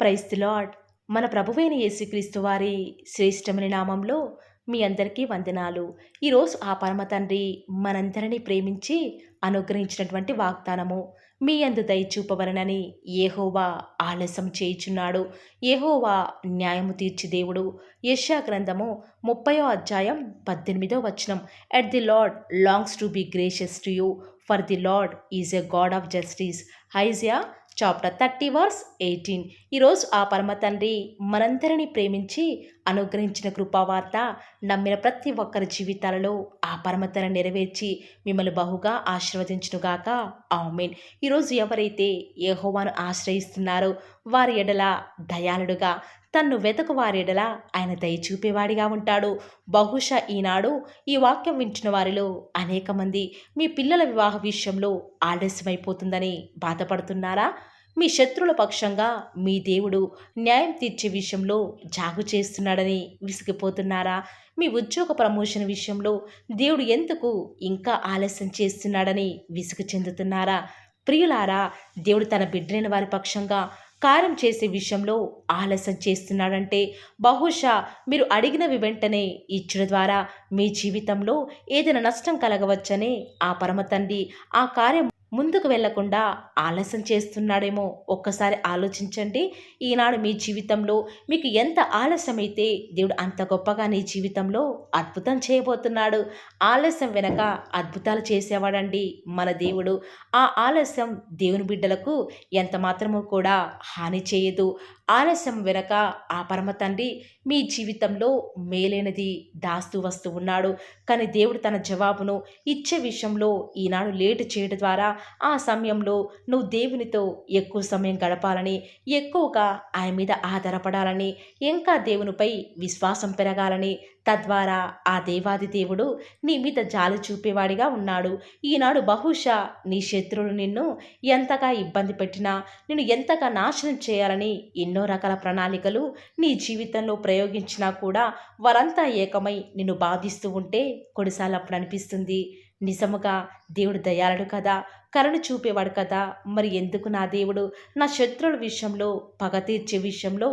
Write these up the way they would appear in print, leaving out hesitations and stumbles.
Praise the lord. మన ప్రభువైన యేసుక్రీస్తు వారి శ్రేష్టమైన నామంలో మీ అందరికీ వందనాలు. ఈరోజు ఆ పరమ తండ్రి మనందరినీ ప్రేమించి అనుగ్రహించినటువంటి వాగ్దానము, మీ యందు దయ చూపవలనని యెహోవా ఆలస్యం చేయుచున్నాడు. యెహోవా న్యాయము తీర్చి దేవుడు. యెషయా గ్రంథము 30వ అధ్యాయం 18వ వచనం. Yet the Lord longs to be gracious to you, for the Lord is a God of justice. Isaiah chapter 30 verse 18. ఈరోజు ఆ పరమ తండ్రి మనందరినీ ప్రేమించి అనుగ్రహించిన కృపావార్త నమ్మిన ప్రతి ఒక్కరి జీవితాలలో ఆ పరమతను నెరవేర్చి మిమ్మల్ని బహుగా ఆశీర్వదించునుగాక. ఆమేన్. ఈరోజు ఎవరైతే యెహోవాను ఆశ్రయిస్తున్నారో వారి ఎడల దయాళుడుగా, తన్ను వెతకు వారి ఎడల ఆయన దయ చూపేవాడిగా ఉంటాడు. బహుశా ఈనాడు ఈ వాక్యం వింటున్న వారిలో అనేక మంది మీ పిల్లల వివాహ విషయంలో ఆలస్యమైపోతుందని బాధపడుతున్నారా? మీ శత్రువుల పక్షంగా మీ దేవుడు న్యాయం తీర్చే విషయంలో జాగు చేస్తున్నాడని విసిగిపోతున్నారా? మీ ఉద్యోగ ప్రమోషన్ విషయంలో దేవుడు ఎందుకు ఇంకా ఆలస్యం చేస్తున్నాడని విసుగు చెందుతున్నారా? ప్రియులారా, దేవుడు తన బిడ్డలైన వారి పక్షంగా కార్యం చేసే విషయంలో ఆలస్యం చేస్తున్నాడంటే బహుశా మీరు అడిగినవి వెంటనే ఇచ్చడం ద్వారా మీ జీవితంలో ఏదైనా నష్టం కలగవచ్చనే ఆ పరమ తండ్రి ఆ కార్యం ముందుకు వెళ్లకుండా ఆలస్యం చేస్తున్నాడేమో ఒక్కసారి ఆలోచించండి. ఈనాడు మీ జీవితంలో మీకు ఎంత ఆలస్యమైతే దేవుడు అంత గొప్పగా నీ జీవితంలో అద్భుతం చేయబోతున్నాడు. ఆలస్యం వెనక అద్భుతాలు చేసేవాడండి మన దేవుడు. ఆ ఆలస్యం దేవుని బిడ్డలకు ఎంత మాత్రమూ కూడా హాని చేయదు. ఆలస్యం వెనక ఆ పరమ తండ్రి మీ జీవితంలో మేలైనది దాస్తూ వస్తూ ఉన్నాడు. కానీ దేవుడు తన జవాబును ఇచ్చే విషయంలో ఈనాడు లేటు చేయడం ద్వారా ఆ సమయంలో నువ్వు దేవునితో ఎక్కువ సమయం గడపాలని, ఎక్కువగా ఆయన మీద ఆధారపడాలని, ఇంకా దేవునిపై విశ్వాసం పెరగాలని, తద్వారా ఆ దేవాది దేవుడు నీ మీద జాలి చూపేవాడిగా ఉన్నాడు. ఈనాడు బహుశా నీ శత్రువులు నిన్ను ఎంతగా ఇబ్బంది పెట్టినా, నిన్ను ఎంతగా నాశనం చేయాలని ఎన్నో రకాల ప్రణాళికలు నీ జీవితంలో ప్రయోగించినా కూడా వారంతా ఏకమై నిన్ను బాధిస్తూ ఉంటే కొన్నిసార్లు అప్పుడు అనిపిస్తుంది, నిజముగా దేవుడు దయాళుడు కదా, కరుణ చూపేవాడు కదా, మరి ఎందుకు నా దేవుడు నా శత్రువుల విషయంలో, పగ తీర్చే విషయంలో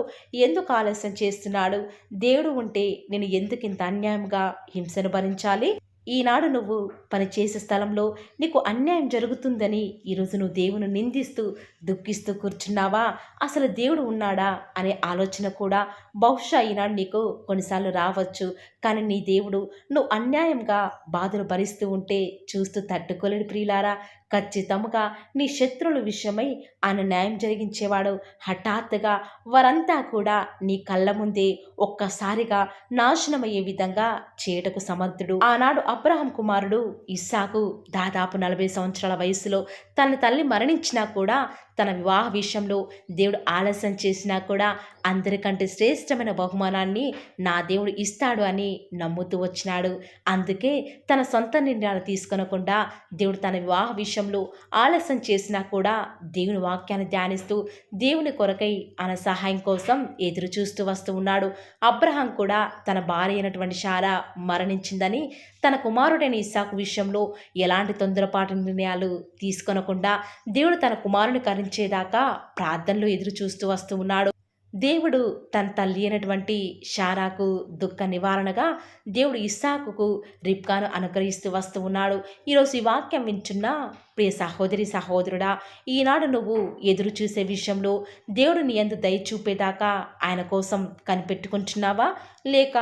ఎందుకు ఆలస్యం చేస్తున్నాడు? దేవుడు ఉంటే నేను ఎందుకు ఇంత అన్యాయంగా హింసను భరించాలి? ఈనాడు నువ్వు పనిచేసే స్థలంలో నీకు అన్యాయం జరుగుతుందని ఈరోజు నువ్వు దేవుని నిందిస్తూ దుఃఖిస్తూ కూర్చున్నావా? అసలు దేవుడు ఉన్నాడా అనే ఆలోచన కూడా బహుశా ఈనాడు నీకు కొన్నిసార్లు రావచ్చు. కానీ నీ దేవుడు నువ్వు అన్యాయంగా బాధలు భరిస్తూ ఉంటే చూస్తూ తట్టుకోలేడు ప్రియులారా. ఖచ్చితంగా నీ శత్రువుల విషయమై ఆయన న్యాయం జరిగించేవాడు. హఠాత్తుగా వారంతా కూడా నీ కళ్ళ ముందే ఒక్కసారిగా నాశనమయ్యే విధంగా చేయటకు సమర్థుడు. ఆనాడు అబ్రహాం కుమారుడు ఇస్సాకు దాదాపు 40 సంవత్సరాల వయసులో తన తల్లి మరణించినా కూడా తన వివాహ విషయంలో దేవుడు ఆలస్యం చేసినా కూడా అందరికంటే శ్రేష్టమైన బహుమానాన్ని నా దేవుడు ఇస్తాడు అని నమ్ముతూ వచ్చినాడు. అందుకే తన సొంత నిర్ణయాలు తీసుకొనకుండా దేవుడు తన వివాహ విషయంలో ఆలస్యం చేసినా కూడా దేవుని వాక్యాన్ని ధ్యానిస్తూ దేవుని కొరకై ఆయన సహాయం కోసం ఎదురు చూస్తూ వస్తూ ఉన్నాడు. అబ్రహాం కూడా తన భార్య అయినటువంటి శారా మరణించిందని తన కుమారుడైన ఇస్సాకు విషయంలో ఎలాంటి తొందరపాటు నిర్ణయాలు తీసుకొనకుండా దేవుడు తన కుమారుని కరించేదాకా ప్రార్థనలో ఎదురు చూస్తూ వస్తూ ఉన్నాడు. దేవుడు తన తల్లి అయినటువంటి శారాకు దుఃఖ నివారణగా దేవుడు ఇస్సాకుకు రిబ్కాను అనుగ్రహిస్తూ వస్తూ ఉన్నాడు. ఈరోజు ఈ వాక్యం వింటున్న ప్రియ సహోదరి సహోదరుడా, ఈనాడు నువ్వు ఎదురు చూసే విషయంలో దేవుడు నీ యందు దయ చూపేదాకా ఆయన కోసం కనిపెట్టుకుంటున్నావా? లేక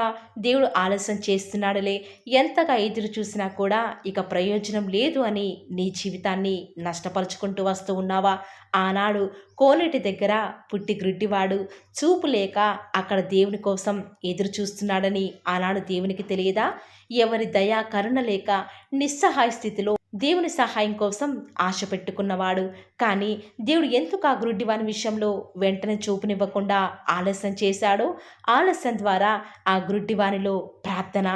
దేవుడు ఆలస్యం చేస్తున్నాడులే, ఎంతగా ఎదురు చూసినా కూడా ఇక ప్రయోజనం లేదు అని నీ జీవితాన్ని నష్టపరుచుకుంటూ వస్తూ ఉన్నావా? ఆనాడు కోనేటి దగ్గర పుట్టి గ్రుడ్డివాడు చూపు లేక అక్కడ దేవుని కోసం ఎదురు చూస్తున్నాడని ఆనాడు దేవునికి తెలియదా? ఎవరి దయా కరుణ లేక నిస్సహాయ స్థితిలో దేవుని సహాయం కోసం ఆశ పెట్టుకున్నవాడు. కానీ దేవుడు ఎందుకు ఆ గ్రుడ్డివాని విషయంలో వెంటనే చూపునివ్వకుండా ఆలస్యం చేశాడో, ఆలస్యం ద్వారా ఆ గ్రుడ్డివానిలో ప్రార్థన,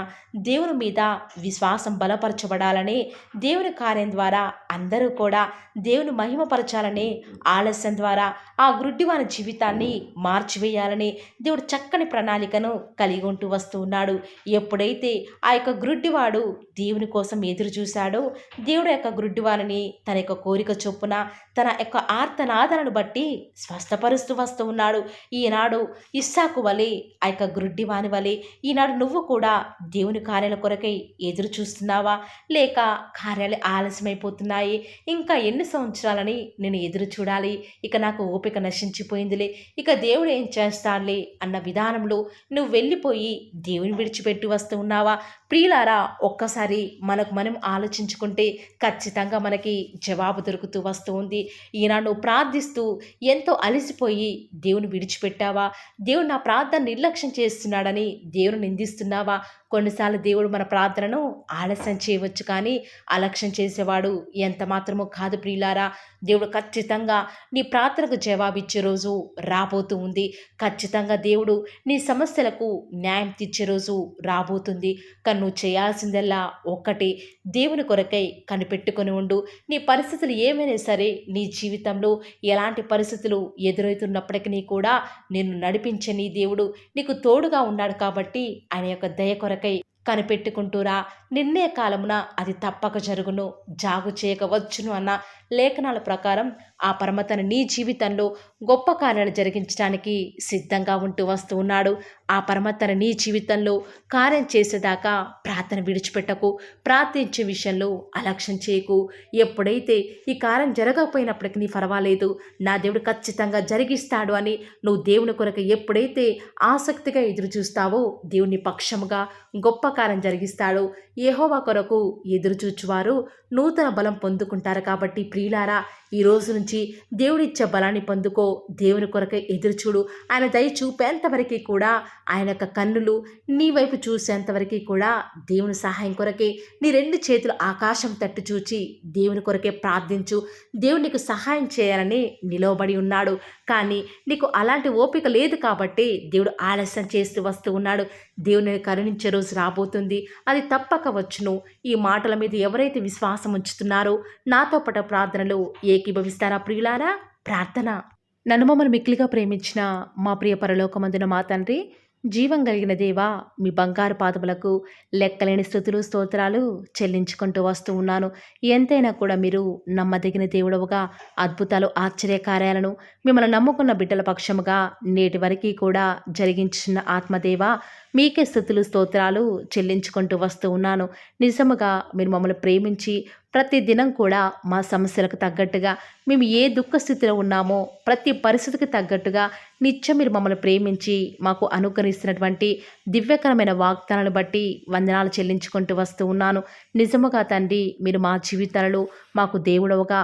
దేవుని మీద విశ్వాసం బలపరచబడాలని, దేవుని కార్యం ద్వారా అందరూ కూడా దేవుని మహిమపరచాలని, ఆలస్యం ద్వారా ఆ గ్రుడ్డివాని జీవితాన్ని మార్చివేయాలని దేవుడు చక్కని ప్రణాళికను కలిగి ఉంటూ వస్తూ ఉన్నాడు. ఎప్పుడైతే ఆ యొక్క గ్రుడ్డివాడు దేవుని కోసం ఎదురు చూశాడో, దేవుడు యొక్క గ్రుడ్డివారిని తన యొక్క కోరిక చొప్పున తన యొక్క ఆర్తనాదనను బట్టి స్వస్థపరుస్తూ వస్తూ ఉన్నాడు. ఈనాడు ఇస్సాకు వలె, ఆ యొక్క గ్రుడ్డివాని వలె ఈనాడు నువ్వు కూడా దేవుని కార్యాల కొరకై ఎదురు చూస్తున్నావా? లేక కార్యాలు ఆలస్యమైపోతున్నాయి, ఇంకా ఎన్ని సంవత్సరాలని నేను ఎదురు చూడాలి, ఇక నాకు ఓపిక నశించిపోయిందిలే, ఇక దేవుడు ఏం చేస్తాడులే అన్న విధానంలో నువ్వు వెళ్ళిపోయి దేవుని విడిచిపెట్టి వస్తూ ఉన్నావా? ప్రియులారా, ఒక్కసారి మనకు మనం ఆలోచించుకుంటే ఖచ్చితంగా మనకి జవాబు దొరుకుతూ వస్తూ ఉంది. ఈనాడు నువ్వు ప్రార్థిస్తూ ఎంతో అలసిపోయి దేవుని విడిచిపెట్టావా? దేవుడు నా ప్రార్థన నిర్లక్ష్యం చేస్తున్నాడని దేవుని నిందిస్తున్నావా? కొన్నిసార్లు దేవుడు మన ప్రార్థనను ఆలస్యం చేయవచ్చు, కానీ అలక్ష్యం చేసేవాడు ఎంత మాత్రమో కాదు ప్రియులారా. దేవుడు ఖచ్చితంగా నీ ప్రార్థనకు జవాబిచ్చే రోజు రాబోతూ ఉంది. ఖచ్చితంగా దేవుడు నీ సమస్యలకు న్యాయం తీర్చే రోజు రాబోతుంది. కానీ నువ్వు చేయాల్సిందల్లా ఒక్కటి, దేవుని కొరకై కనిపెట్టుకొని ఉండు. నీ పరిస్థితులు ఏమైనా సరే, నీ జీవితంలో ఎలాంటి పరిస్థితులు ఎదురవుతున్నప్పటికీ కూడా నిన్ను నడిపించే నీ దేవుడు నీకు తోడుగా ఉన్నాడు. కాబట్టి ఆయన యొక్క దయ కొరకై కనిపెట్టుకుంటూరా. నిర్ణయ కాలమున అది తప్పక జరుగును, జాగు చేయకవచ్చును అన్న లేఖనాల ప్రకారం ఆ పరమతను నీ జీవితంలో గొప్ప కార్యాలు జరిగించడానికి సిద్ధంగా ఉంటూ వస్తూ ఉన్నాడు. ఆ పరమతను నీ జీవితంలో కార్యం చేసేదాకా ప్రార్థన విడిచిపెట్టకు. ప్రార్థించే విషయంలో అలక్ష్యం చేయకు. ఎప్పుడైతే ఈ కార్యం జరగకపోయినప్పటికీ పర్వాలేదు, నా దేవుడు ఖచ్చితంగా జరిగిస్తాడు అని నువ్వు దేవుని కొరకు ఎప్పుడైతే ఆసక్తిగా ఎదురు చూస్తావో, దేవుని పక్షముగా గొప్ప కార్యం జరిగిస్తాడు. యెహోవా కొరకు ఎదురు చూచువారు నూతన బలం పొందుకుంటారు. కాబట్టి ప్రియులారా, ఈ రోజు నుంచి దేవుడిచ్చే బలాన్ని పొందుకో. దేవుని కొరకై ఎదురుచూడు. ఆయన దయ చూపేంతవరకు కూడా, ఆయన యొక్క కన్నులు నీ వైపు చూసేంతవరకు కూడా దేవుని సహాయం కొరకే నీ రెండు చేతులు ఆకాశం తట్టు చూచి దేవుని కొరకే ప్రార్థించు. దేవుడు నీకు సహాయం చేయాలని నిలవబడి ఉన్నాడు. కానీ నీకు అలాంటి ఓపిక లేదు కాబట్టి దేవుడు ఆలస్యం చేస్తూ వస్తూ ఉన్నాడు. దేవుని కరుణించే రోజు రాబోతుంది, అది తప్పక వచ్చును. ఈ మాటల మీద ఎవరైతే విశ్వాసం ఉంచుతున్నారో నాతో పాటు ప్రార్థనలు ఏకీభవిస్తారా ప్రియులారా? ప్రార్థన. నన్ను మమ్మల్ని మిక్కిలిగా ప్రేమించిన మా ప్రియ పరలోకమందున మా తండ్రి, జీవం కలిగిన దేవా, మీ బంగారు పాదములకు లెక్కలేని స్తుతులు స్తోత్రాలు చెల్లించుకుంటూ వస్తూ ఉన్నాను. ఎంతైనా కూడా మీరు నమ్మదగిన దేవుడవుగా, అద్భుతాలు ఆశ్చర్యకార్యాలను మిమ్మల్ని నమ్ముకున్న బిడ్డల పక్షముగా నేటి వరకు కూడా జరిగించిన ఆత్మదేవా, మీకే స్తుతులు స్తోత్రాలు చెల్లించుకుంటూ వస్తూ ఉన్నాను. నిజముగా మీరు మమ్మల్ని ప్రేమించి ప్రతి దినం కూడా మా సమస్యలకు తగ్గట్టుగా, మేము ఏ దుఃఖ స్థితిలో ఉన్నామో ప్రతి పరిస్థితికి తగ్గట్టుగా నిత్యం మీరు మమ్మల్ని ప్రేమించి మాకు అనుకరిస్తున్నటువంటి దివ్యకరమైన వాగ్దానాలను బట్టి వందనాలు చెల్లించుకుంటూ వస్తూ ఉన్నాను. నిజముగా తండ్రి, మీరు మా జీవితాలలో మాకు దేవుడవుగా,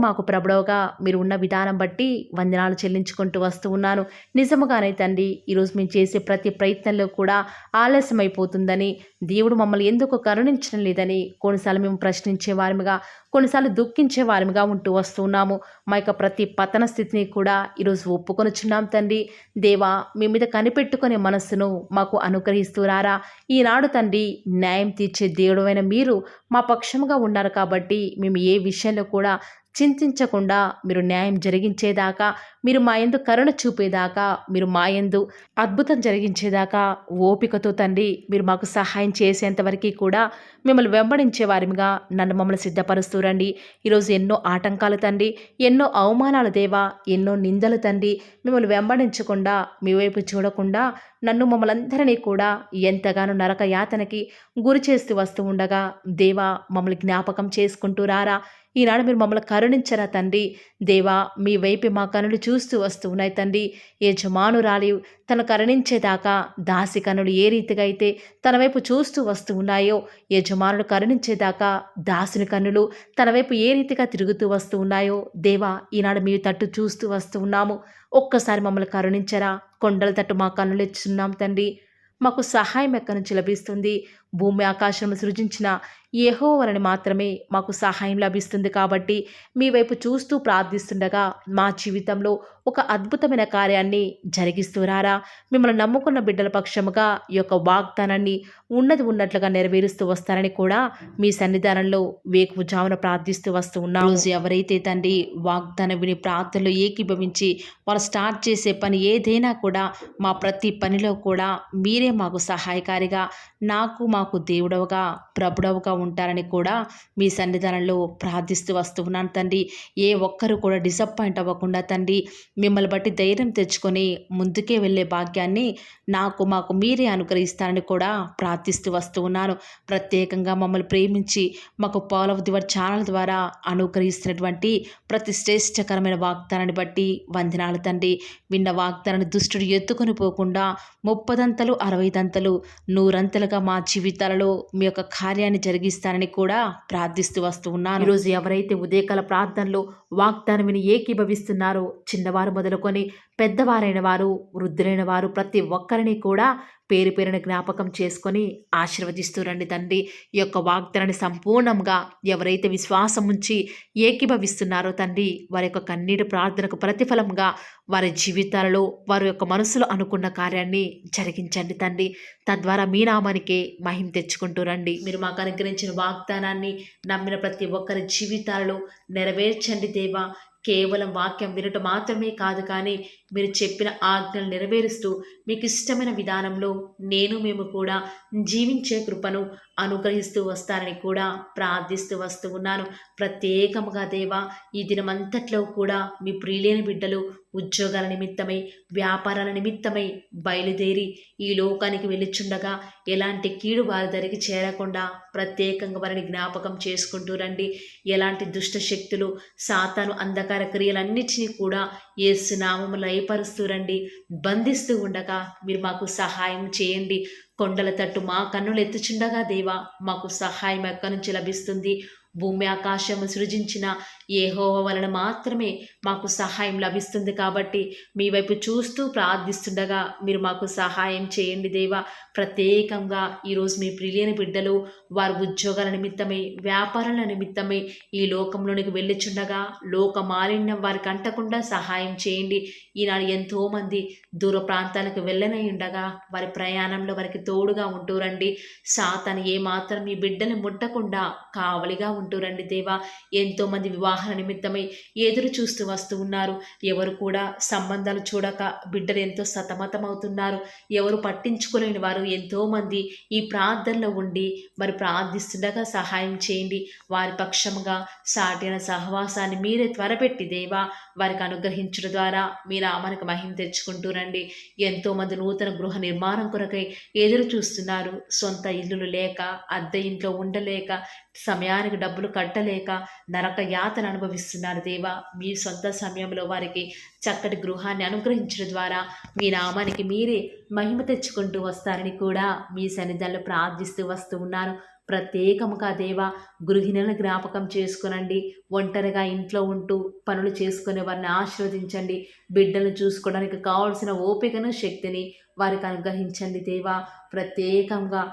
మాకు ప్రభుడవుగా మీరు ఉన్న విధానం బట్టి వందనాలు చెల్లించుకుంటూ వస్తూ ఉన్నాను. నిజముగానే తండ్రి, ఈరోజు మేము చేసే ప్రతి ప్రయత్నంలో కూడా ఆలస్యమైపోతుందని, దేవుడు మమ్మల్ని ఎందుకు కరుణించడం లేదని కొన్నిసార్లు మేము ప్రశ్నించే వారిగా, కొన్నిసార్లు దుఃఖించే వారిగా ఉంటూ వస్తున్నాము. మా యొక్క ప్రతి పతన స్థితిని కూడా ఈరోజు ఒప్పుకొనుచున్నాం తండ్రి. దేవా, మీ మీద కనిపెట్టుకునే మనస్సును మాకు అనుగ్రహిస్తూ రారా. ఈనాడు తండ్రి, న్యాయం తీర్చే దేవుడైన మీరు మా పక్షముగా ఉన్నారు కాబట్టి మేము ఏ విషయంలో కూడా చింతించకుండా, మీరు న్యాయం జరిగించేదాకా, మీరు మా యందు కరుణ చూపేదాకా, మీరు మా యందు అద్భుతం జరిగించేదాకా ఓపికతో తండ్రి మీరు మాకు సహాయం చేసేంతవరకు కూడా మిమ్మల్ని వెంబడించే వారిగా మమ్మల్ని సిద్ధపరుస్తూ రండి. ఈరోజు ఎన్నో ఆటంకాలు తండ్రి, ఎన్నో అవమానాలు దేవా, ఎన్నో నిందలు తండ్రి, మిమ్మల్ని వెంబడించకుండా, మీ వైపు చూడకుండా మమ్మల్ని అందరినీ కూడా ఎంతగానో నరక యాతనకి గురి చేస్తూ వస్తూ ఉండగా, దేవా మమ్మల్ని జ్ఞాపకం చేసుకుంటూ రారా. ఈనాడు మీరు మమ్మల్ని కరుణించరా తండ్రి. దేవా, మీ వైపు మా కనులు చూస్తూ వస్తూ ఉన్నాయి తండ్రి. యజమానురాలి తను కరుణించేదాకా దాసి కనులు ఏ రీతిగా అయితే తన వైపు చూస్తూ వస్తూ ఉన్నాయో, యజమానుడు కరుణించేదాకా దాసుని కన్నులు తన వైపు ఏ రీతిగా తిరుగుతూ వస్తూ ఉన్నాయో, దేవా ఈనాడు మీ తట్టు చూస్తూ వస్తూ ఉన్నాము. ఒక్కసారి మమ్మల్ని కరుణించరా. కొండల తట్టు మా కన్నులు ఇచ్చున్నాం తండ్రి. మాకు సహాయం ఎక్కడి నుంచి లభిస్తుంది? భూమి ఆకాశం సృజించిన యెహోవాని మాత్రమే మాకు సహాయం లభిస్తుంది. కాబట్టి మీ వైపు చూస్తూ ప్రార్థిస్తుండగా మా జీవితంలో ఒక అద్భుతమైన కార్యాన్ని జరిగిస్తూ రారా. మిమ్మల్ని నమ్ముకున్న బిడ్డల పక్షముగా ఈ యొక్క వాగ్దానాన్ని ఉన్నట్లుగా నెరవేరుస్తూ వస్తారని కూడా మీ సన్నిధానంలో వేకువజామున ప్రార్థిస్తూ వస్తూ ఉన్నాం. రోజు ఎవరైతే తండ్రి వాగ్దానం విని ప్రార్థనలో ఏకీభవించి వాళ్ళు స్టార్ట్ చేసే పని ఏదైనా కూడా, మా ప్రతి పనిలో కూడా మీరే మాకు సహాయకారిగా, మా మాకు దేవుడవుగా ప్రభుడవుగా ఉంటారని కూడా మీ సన్నిధానంలో ప్రార్థిస్తూ వస్తూ ఉన్నాను తండ్రి. ఏ ఒక్కరు కూడా డిసప్పాయింట్ అవ్వకుండా తండ్రి మిమ్మల్ని బట్టి ధైర్యం తెచ్చుకొని ముందుకే వెళ్ళే భాగ్యాన్ని మాకు మీరే అనుగ్రహిస్తారని కూడా ప్రార్థిస్తూ వస్తూ ఉన్నాను. ప్రత్యేకంగా మమ్మల్ని ప్రేమించి మాకు Paul of the word channel ద్వారా అనుగ్రహిస్తున్నటువంటి ప్రతి శ్రేష్టకరమైన వాగ్దానాన్ని బట్టి వందనాలు తండ్రి. విన్న వాగ్దానాన్ని దుష్టుడు ఎత్తుకొని పోకుండా 30 60 100 మా జీవితాలలో మీ యొక్క కార్యాన్ని జరిగిస్తారని కూడా ప్రార్థిస్తూ వస్తూ ఉన్నాను. ఈరోజు ఎవరైతే ఉదయకాల ప్రార్థనలో వాగ్దానం విని ఏకీభవిస్తున్నారో చిన్నవారు మొదలుకొని పెద్దవారైన వారు వృద్ధులైన వారు ప్రతి ఒక్కరిని కూడా పేరు పేరున జ్ఞాపకం చేసుకొని ఆశీర్వదిస్తూ రండి తండ్రి. ఈ యొక్క వాగ్దానాన్ని సంపూర్ణంగా ఎవరైతే విశ్వాసం ఉంచి ఏకీభవిస్తున్నారో తండ్రి వారి యొక్క కన్నీటి ప్రార్థనకు ప్రతిఫలంగా వారి జీవితాలలో వారి యొక్క మనసులో అనుకున్న కార్యాన్ని జరిగించండి తండ్రి. తద్వారా మీ నామానికే మహిమ తెచ్చుకుంటూ రండి. మీరు మాకు అనుగ్రహించిన వాగ్దానాన్ని నమ్మిన ప్రతి ఒక్కరి జీవితాలలో నెరవేర్చండి దేవా. కేవలం వాక్యం వినటం మాత్రమే కాదు, కానీ మీరు చెప్పిన ఆజ్ఞలు నెరవేరుస్తూ మీకు ఇష్టమైన విధానంలో మేము కూడా జీవించే కృపను అనుగ్రహిస్తూ వస్తారని కూడా ప్రార్థిస్తూ వస్తూ ఉన్నాను. ప్రత్యేకముగా దేవా ఈ దినమంతట్లో కూడా మీ ప్రియులైన బిడ్డలు ఉద్యోగాల నిమిత్తమై వ్యాపారాల నిమిత్తమై బయలుదేరి ఈ లోకానికి వెళ్ళిచుండగా ఎలాంటి కీడు వారి దరికి చేరకుండా ప్రత్యేకంగా వారిని జ్ఞాపకం చేసుకుంటూ రండి. ఎలాంటి దుష్ట శక్తులు సాతాను అంధకార క్రియలన్నిటినీ కూడా యేసు నామములో లయపరుస్తూ రండి. బంధిస్తూ ఉండగా మీరు మాకు సహాయం చేయండి. కొండల తట్టు మా కన్నులు ఎత్తుచుండగా దేవా మాకు సహాయం ఎక్కడి నుంచి లభిస్తుంది? భూమి ఆకాశము సృజించిన యెహోవా వలన మాత్రమే మాకు సహాయం లభిస్తుంది. కాబట్టి మీ వైపు చూస్తూ ప్రార్థిస్తుండగా మీరు మాకు సహాయం చేయండి దేవా. ప్రత్యేకంగా ఈరోజు మీ ప్రియులైన బిడ్డలు వారి ఉద్యోగాల నిమిత్తమై వ్యాపారాల నిమిత్తమై ఈ లోకంలోనికి వెళ్ళిచుండగా లోక మాలిన్యం వారికి అంటకుండా సహాయం చేయండి. ఈనాడు ఎంతోమంది దూర ప్రాంతాలకు వెళ్ళనై ఉండగా వారి ప్రయాణంలో వారికి తోడుగా ఉంటూ రండి. సాతాను ఏమాత్రం మీ బిడ్డని ముట్టకుండా కావలిగా ఉంటూ రండి దేవా. ఎంతోమంది వివాహాల నిమిత్తమై ఎదురు చూస్తూ వస్తూ ఉన్నారు. ఎవరు కూడా సంబంధాలు చూడక బిడ్డలు ఎంతో సతమతం అవుతున్నారు. ఎవరు పట్టించుకోలేని వారు ఎంతోమంది ఈ ప్రార్థనలో ఉండి మరి ప్రార్థిస్తుండగా సహాయం చేయండి. వారి పక్షముగా సాటిన సహవాసాన్ని మీరే త్వరపెట్టి దేవా వారికి అనుగ్రహించడం ద్వారా మీ నామానికి మహిమ తెచ్చుకుంటూ రండి. ఎంతోమంది నూతన గృహ నిర్మాణం కొరకై ఎదురు చూస్తున్నారు. సొంత ఇల్లులు లేక అద్దె ఇంట్లో ఉండలేక సమయానికి డబ్బులు కట్టలేక నరక యాతన అనుభవిస్తున్నారు దేవా. మీ సొంత సమయంలో వారికి చక్కటి గృహాన్ని అనుగ్రహించడం ద్వారా మీ నామానికి మీరే మహిమ తెచ్చుకుంటూ వస్తారని కూడా మీ సన్నిధానంలో ప్రార్థిస్తూ వస్తూ ఉన్నాను. ప్రత్యేకముగా దేవా గృహిణులను జ్ఞాపకం చేసుకునండి. ఒంటరిగా ఇంట్లో ఉంటూ పనులు చేసుకునే వారిని ఆశీర్వదించండి. బిడ్డలను చూసుకోవడానికి కావాల్సిన ఓపికను శక్తిని వారికి అనుగ్రహించండి దేవా. ప్రత్యేకంగా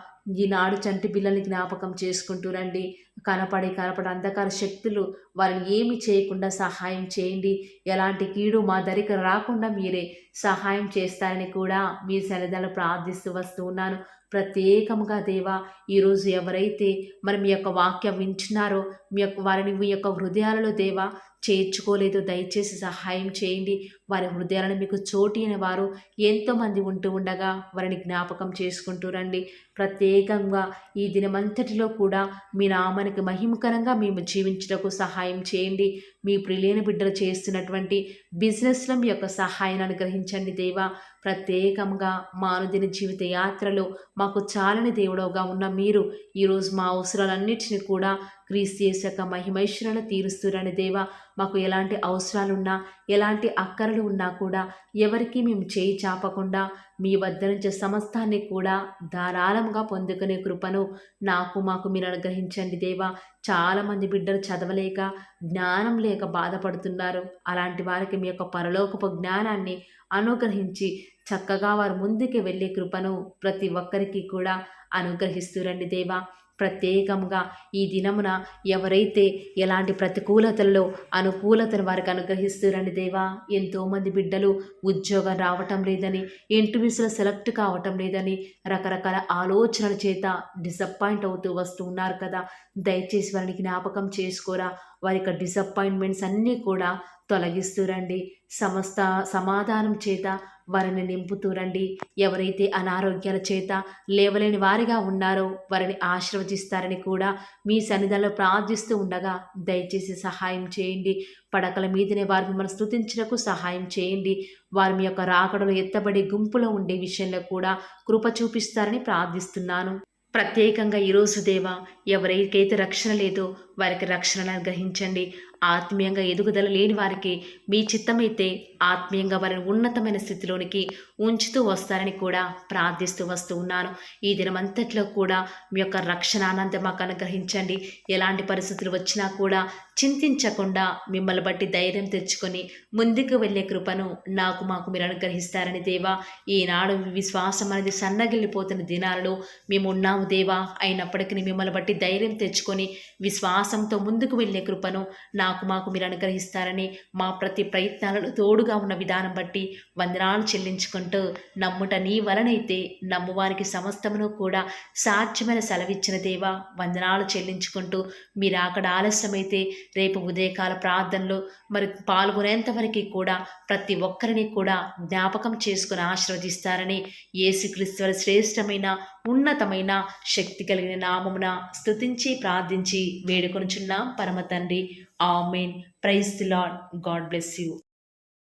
ఈనాడు చంటి పిల్లల్ని జ్ఞాపకం చేసుకుంటూ రండి. కనపడి అంధకార శక్తులు వారిని ఏమి చేయకుండా సహాయం చేయండి. ఎలాంటి కీడు మా దరికి రాకుండా మీరే సహాయం చేస్తారని కూడా మీ సన్నిధానంలో ప్రార్థిస్తూ వస్తూ ఉన్నాను. ప్రత్యేకముగా దేవా ఈరోజు ఎవరైతే మరి మీ యొక్క వాక్యం వింటున్నారో వారిని మీ యొక్క హృదయాలలో దేవా చేర్చుకోలేదు, దయచేసి సహాయం చేయండి. వారి హృదయాలను మీకు చోటిన వారు ఎంతోమంది ఉంటూ ఉండగా వారిని జ్ఞాపకం చేసుకుంటూ రండి. ప్రత్యేకంగా ఈ దినమంతటిలో కూడా మీ నామానికి మహిమకరంగా మేము జీవించుటకు సహాయం చేయండి. మీ ప్రియులైన బిడ్డలు చేస్తున్నటువంటి బిజినెస్లో మీ యొక్క సహాయాన్ని అనుగ్రహించండి దేవా. ప్రత్యేకంగా మా అనుదిన జీవిత యాత్రలో మాకు చాలని దేవుడవుగా ఉన్న మీరు ఈరోజు మా అవసరాలన్నిటిని కూడా క్రీస్తు యేసు యొక్క మహిమైశ్వరను తీరుస్తురని దేవా. మాకు ఎలాంటి అవసరాలున్నా ఎలాంటి అక్కరలు ఉన్నా కూడా ఎవరికి మేము చేయి చాపకుండా మీ వద్ద నుంచి సమస్తాన్ని కూడా ధారాళంగా పొందుకునే కృపను మాకు మీరు అనుగ్రహించండి దేవా. చాలామంది బిడ్డలు చదవలేక జ్ఞానం లేక బాధపడుతున్నారు. అలాంటి వారికి మీ యొక్క పరలోకపు జ్ఞానాన్ని అనుగ్రహించి చక్కగా వారు ముందుకు వెళ్ళే కృపను ప్రతి ఒక్కరికి కూడా అనుగ్రహిస్తురండి దేవా. ప్రత్యేకంగా ఈ దినమున ఎవరైతే ఎలాంటి ప్రతికూలతల్లో అనుకూలతను వారికి అనుగ్రహిస్తురండి దేవా. ఎంతోమంది బిడ్డలు ఉద్యోగం రావటం లేదని, ఇంటర్వ్యూస్లో సెలెక్ట్ కావటం లేదని రకరకాల ఆలోచనల చేత డిసప్పాయింట్ అవుతూ వస్తూ ఉన్నారు కదా. దయచేసి వారిని జ్ఞాపకం చేసుకోరా. వారి యొక్క డిసప్పాయింట్మెంట్స్ అన్నీ కూడా తొలగిస్తురండి. సమస్త సమాధానం చేత వారిని నింపుతూ రండి. ఎవరైతే అనారోగ్యాల చేత లేవలేని వారిగా ఉన్నారో వారిని ఆశీర్వదిస్తారని కూడా మీ సన్నిధిలో ప్రార్థిస్తూ ఉండగా దయచేసి సహాయం చేయండి. పడకల మీదనే వారు మిమ్మల్ని స్తుతించుటకు సహాయం చేయండి. వారి మీ యొక్క రాకడలో ఎత్తబడి గుంపులో ఉండే విషయంలో కూడా కృప చూపిస్తారని ప్రార్థిస్తున్నాను. ప్రత్యేకంగా ఈరోజు దేవా, ఎవరికైతే రక్షణ లేదో వారికి రక్షణను అనుగ్రహించండి. ఆత్మీయంగా ఎదుగుదల లేని వారికి మీ చిత్తమైతే ఆత్మీయంగా వారిని ఉన్నతమైన స్థితిలోనికి ఉంచుతూ వస్తారని కూడా ప్రార్థిస్తూ వస్తూ ఉన్నాను. ఈ దినమంతట్లో కూడా మీ యొక్క రక్షణ ఆనందం మాకు అనుగ్రహించండి. ఎలాంటి పరిస్థితులు వచ్చినా కూడా చింతించకుండా మిమ్మల్ని బట్టి ధైర్యం తెచ్చుకొని ముందుకు వెళ్ళే కృపను మాకు మీరు అనుగ్రహిస్తారని దేవా, ఈనాడు విశ్వాసం అనేది సన్నగిల్లిపోతున్న దినాలలో మేము ఉన్నాము దేవా. అయినప్పటికీ మిమ్మల్ని బట్టి ధైర్యం తెచ్చుకొని విశ్వాసంతో ముందుకు వెళ్ళే కృపను మాకు మీరు అనుగ్రహిస్తారని మా ప్రతి ప్రయత్నాలను తోడుగా ఉన్న విధానం బట్టి వందనాలు చెల్లించుకుంటూ, నమ్ముట నీ వలనైతే నమ్మువారికి సమస్తమును కూడా సాధ్యమైన సెలవిచ్చిన దేవా వందనాలు చెల్లించుకుంటూ, మీరు అక్కడ ఆలస్యమైతే రేపు ఉదయకాల ప్రార్థనలో మరి పాల్గొనేంత వరకు కూడా ప్రతి ఒక్కరిని కూడా జ్ఞాపకం చేసుకుని ఆశీర్వదిస్తారని యేసుక్రీస్తు శ్రేష్టమైన ఉన్నతమైన శక్తి కలిగిన నామమున స్తుతించి ప్రార్థించి వేడుకొనుచున్నాం పరమ తండ్రి. Amen. Praise the Lord. God bless you.